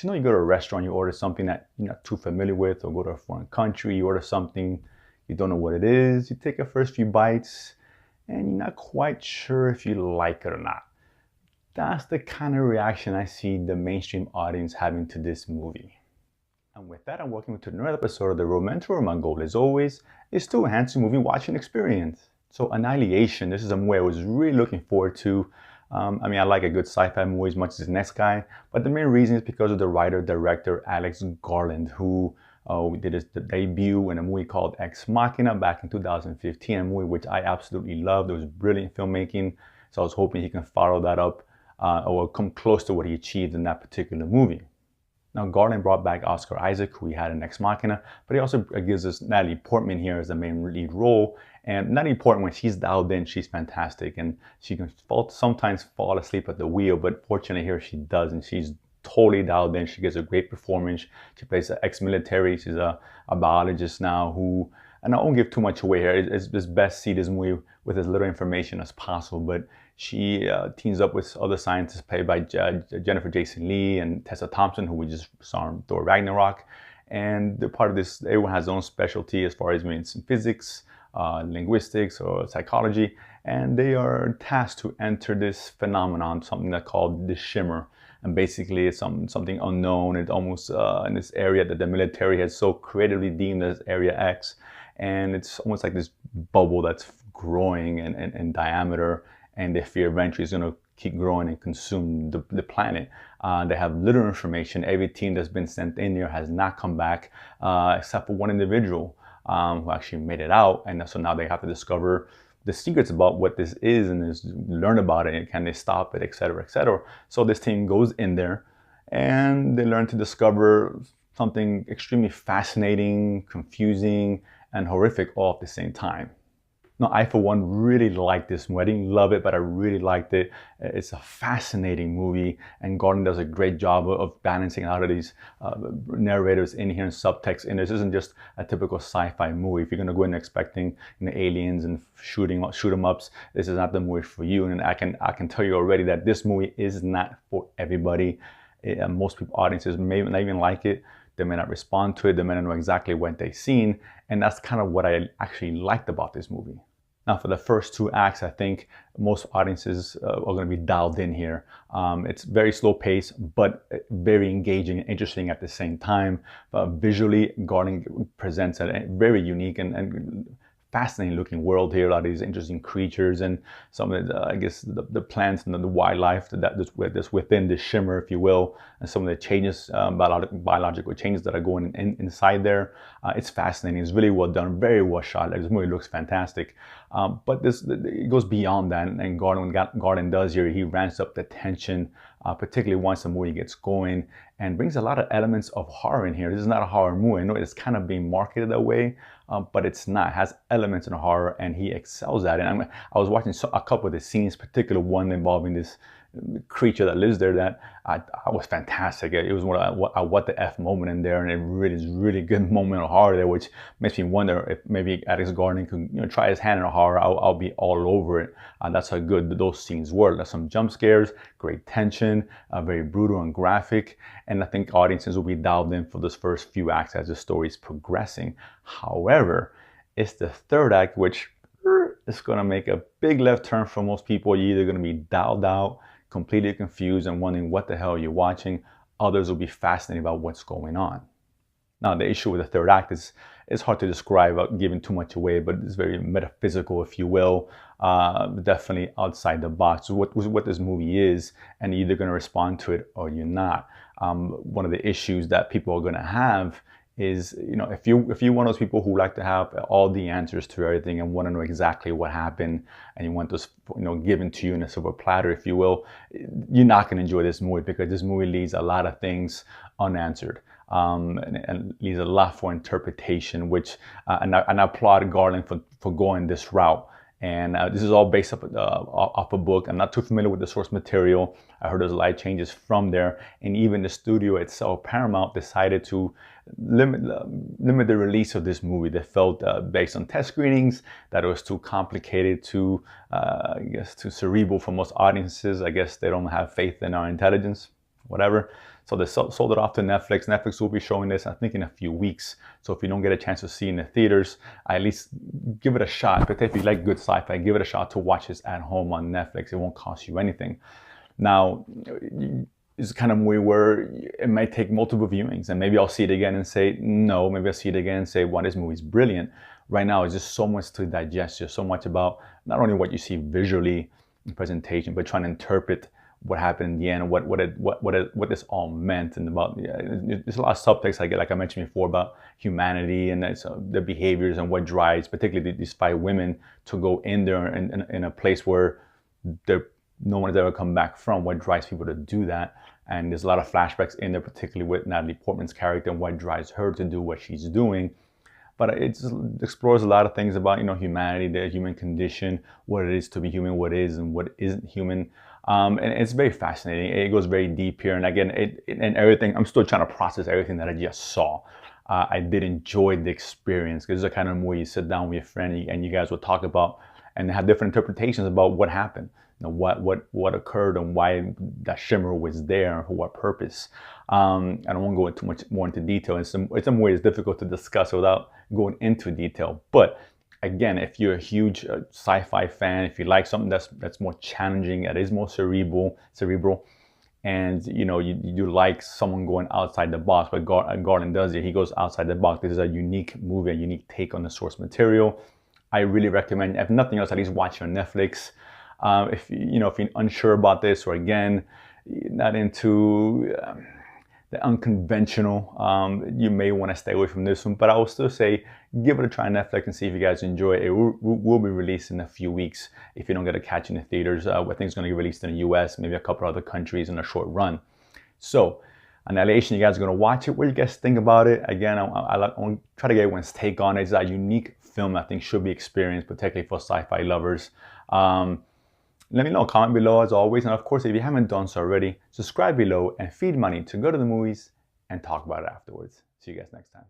So, you go to a restaurant, you order something that you're not too familiar with, or go to a foreign country, you order something, you don't know what it is, you take a first few bites, and you're not quite sure if you like it or not. That's the kind of reaction I see the mainstream audience having to this movie. And with that, I'm welcome to another episode of The Road Mentor. My goal, as always, is to enhance your movie watching experience. So Annihilation, this is a movie I was really looking forward to. I like a good sci-fi movie as much as the next guy, but the main reason is because of the writer-director Alex Garland, who did his debut in a movie called Ex Machina back in 2015, a movie which I absolutely loved. It was brilliant filmmaking, so I was hoping he can follow that up or come close to what he achieved in that particular movie. Now, Garland brought back Oscar Isaac, who he had in Ex Machina, but he also gives us Natalie Portman here as the main lead role. And Natalie Portman, when she's dialed in, she's fantastic. And she can sometimes fall asleep at the wheel, but fortunately here she doesn't. She's totally dialed in. She gives a great performance. She plays an ex-military. She's a biologist now who, and I won't give too much away here. It's best see this movie with as little information as possible, but she teams up with other scientists played by Jennifer Jason Leigh and Tessa Thompson, who we just saw in Thor Ragnarok. And they're part of this, everyone has their own specialty as far as physics, linguistics, or psychology. And they are tasked to enter this phenomenon, something that's called the shimmer. And basically it's something unknown. It's almost in this area that the military has so creatively deemed as Area X. And it's almost like this bubble that's growing in diameter, and they fear eventually it's going to keep growing and consume the planet. They have little information. Every team that's been sent in there has not come back, except for one individual who actually made it out. And so now they have to discover the secrets about what this is and learn about it, and can they stop it, etc., etc. So this team goes in there and they learn to discover something extremely fascinating, confusing, and horrific all at the same time. Now, I, for one, really liked this movie. I didn't love it, but I really liked it. It's a fascinating movie, and Garland does a great job of balancing out of these narrators in here and subtext in. This isn't just a typical sci-fi movie. If you're going to go in expecting aliens and shoot 'em ups, this is not the movie for you. And I can tell you already that this movie is not for everybody. Most people, audiences, may not even like it. They may not respond to it. They may not know exactly what they've seen. And that's kind of what I actually liked about this movie. Now, for the first two acts, I think most audiences are going to be dialed in here. It's very slow pace, but very engaging and interesting at the same time. Visually, Garland presents a very unique and fascinating looking world here. A lot of these interesting creatures and some of the, I guess, the plants and the wildlife that's within the shimmer, if you will, and some of the changes, biological changes that are going inside there. It's fascinating. It's really well done, very well shot. This movie looks fantastic. But it goes beyond that, and Garland does here. He ramps up the tension, particularly once the movie gets going, and brings a lot of elements of horror in here. This is not a horror movie. I know it's kind of being marketed that way, but it's not. It has elements in horror, and he excels at it. I was watching a couple of the scenes, particularly one involving this creature that lives there that I was fantastic. It was a what the F moment in there, and it really is really good moment of horror there, which makes me wonder if maybe Alex Garland could try his hand in a horror. I'll be all over it. That's how good those scenes were. There's some jump scares, great tension, very brutal and graphic, and I think audiences will be dialed in for those first few acts as the story is progressing. However, it's the third act which is going to make a big left turn for most people. You're either going to be dialed out, completely confused, and wondering what the hell you're watching. Others will be fascinated about what's going on. Now, the issue with the third act is it's hard to describe without giving too much away, but it's very metaphysical, if you will. Definitely outside the box. So what this movie is, and you're either going to respond to it or you're not. One of the issues that people are going to have is, if you're one of those people who like to have all the answers to everything and want to know exactly what happened, and you want this, given to you in a silver platter, if you will, you're not going to enjoy this movie, because this movie leaves a lot of things unanswered. And leaves a lot for interpretation, which and I applaud Garland for going this route. And this is all based off a book. I'm not too familiar with the source material. I heard there's a lot of changes from there. And even the studio itself, Paramount, decided to limit the release of this movie. They felt, based on test screenings, that it was too complicated, too cerebral for most audiences. I guess they don't have faith in our intelligence, whatever. So they sold it off to Netflix. Netflix will be showing this, I think, in a few weeks. So if you don't get a chance to see it in the theaters, at least give it a shot. But if you like good sci-fi, give it a shot to watch this at home on Netflix. It won't cost you anything. Now, it's kind of a movie where it might take multiple viewings, and maybe I'll see it again and say no. Maybe I'll see it again and say, wow, this movie's brilliant. Right now, it's just so much to digest. There's so much about not only what you see visually in presentation, but trying to interpret what happened in the end, what this all meant, and about there's a lot of subtext I get, like I mentioned before, about humanity and their behaviors and what drives, particularly these 5 women to go in there in a place where no one has ever come back from. What drives people to do that? And there's a lot of flashbacks in there, particularly with Natalie Portman's character and what drives her to do what she's doing. But it just explores a lot of things about, humanity, the human condition, what it is to be human, what is and what isn't human. And it's very fascinating. It goes very deep here. And again, and everything, I'm still trying to process everything that I just saw. I did enjoy the experience, because it's the kind of movie you sit down with your friend and you guys will talk about and have different interpretations about what happened. What occurred and why that shimmer was there and for what purpose. I don't want to go into much more into detail. It's a movie that's difficult to discuss without going into detail. But again, if you're a huge sci-fi fan, if you like something that's more challenging, that is more cerebral, and you like someone going outside the box, but Garland does it. He goes outside the box. This is a unique movie, a unique take on the source material. I really recommend, if nothing else, at least watch it on Netflix. If you're unsure about this, or again, not into the unconventional, you may want to stay away from this one. But I will still say, give it a try on Netflix and see if you guys enjoy it. It will be released in a few weeks if you don't get a catch in the theaters. I think it's going to get released in the US, maybe a couple other countries in a short run. So, Annihilation, you guys are going to watch it. What do you guys think about it? Again, I want to try to get everyone's take on it. It's a unique film I think should be experienced, particularly for sci-fi lovers. Let me know, comment below as always. And of course, if you haven't done so already, subscribe below and feed money to go to the movies and talk about it afterwards. See you guys next time.